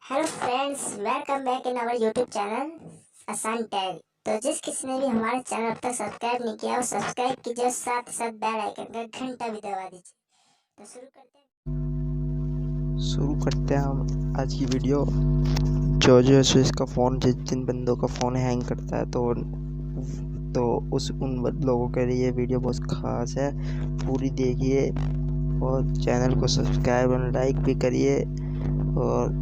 Hello friends, welcome back in our YouTube channel आसान tag. तो जिस किसी ने भी हमारे चैनल अब तक सब्सक्राइब नहीं किया वो सब्सक्राइब कीजिए और साथ ही साथ बेल आइकन का घंटा भी दबा दीजिए। तो शुरू करते हैं हम आज की वीडियो। जो इसका फ़ोन जिन जिन बंदों का फ़ोन हैंग करता है तो उन लोगों के लिए वीडियो बहुत ख़ास है। पूरी देखिए और चैनल को सब्सक्राइब और लाइक भी करिए और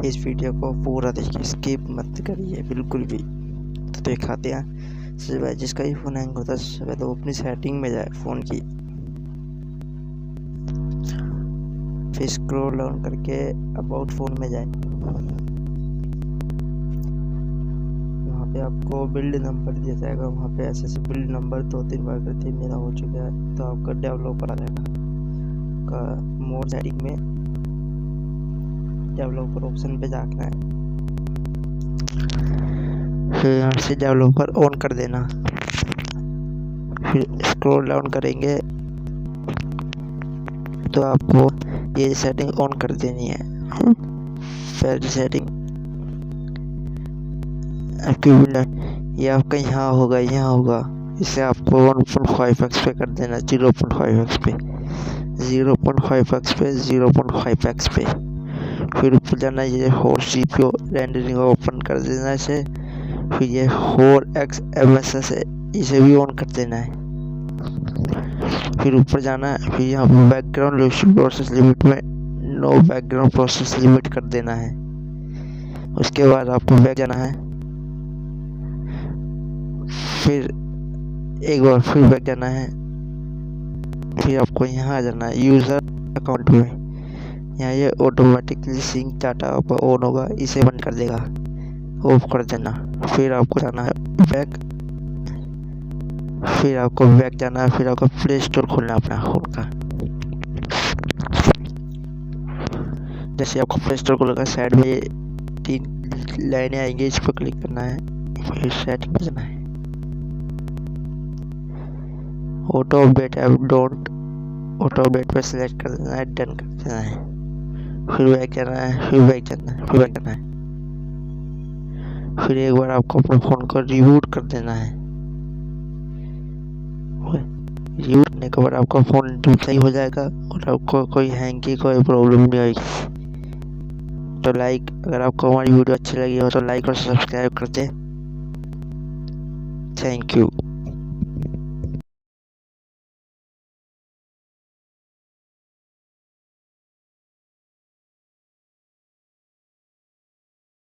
इस वीडियो को पूरा देखिए, स्किप मत करिए बिल्कुल भी। तो दिखाते हैं सबसे पहले जिसका भी फ़ोन हैंग होता है सबसे पहले वो अपनी सेटिंग में जाए फ़ोन की, फिर स्क्रॉल डाउन करके अबाउट फ़ोन में जाए। वहाँ पे आपको बिल्ड नंबर दिया जाएगा, वहाँ पे ऐसे बिल्ड नंबर 2-3 बार करते मेरा हो चुका है। तो आपका डेवलपर आ जाएगा का मोड सेटिंग में डेवलपर ऑप्शन पे जाना है, फिर यहाँ से डेवलपर ऑन कर देना। फिर स्क्रॉल डाउन करेंगे तो आपको ये सेटिंग ऑन कर देनी है। पहली सेटिंग आपकी ये आपका यहाँ होगा, इसे आपको 1.5x पे कर देना, 0.5x पे 0.5x पे 0.5x पे। फिर ऊपर जाना, ये 4 CPU रेंडरिंग ओपन कर देना इसे। फिर ये 4x MSS है, इसे भी ऑन कर देना है। फिर ऊपर जाना है, फिर यहाँ पर बैकग्राउंड प्रोसेस लिमिट में नो बैकग्राउंड प्रोसेस लिमिट कर देना है। उसके बाद आपको बैक जाना है, फिर एक बार फिर बैक जाना है। फिर आपको यहाँ आ जाना है यूज़र अकाउंट में। यहाँ ये ऑटोमेटिकली सिंक डाटा ऑन होगा, इसे बंद कर देगा, ऑफ कर देना। फिर आपको जाना है बैक, फिर आपको बैक जाना है, फिर आपको प्ले स्टोर खोलना है अपना फ़ोन का। जैसे आपको प्ले स्टोर खोलेगा, साइड में 3 लाइनें आएंगी, इस पर क्लिक करना है, फिर सेटिंग पे जाना है, auto update app don't auto update पे सिलेक्ट कर देना है, डन कर देना है। फिर बैक जाना है, फिर बैक जाना है, फिर बैक जाना है। फिर एक बार आपको अपने फ़ोन को रिबूट कर देना है। रिबूट करने के बाद आपका फ़ोन सही हो जाएगा और आपको कोई हैंग की कोई प्रॉब्लम नहीं आएगी। तो अगर आपको हमारी वीडियो अच्छी लगी हो तो लाइक और सब्सक्राइब कर दें। Thank you.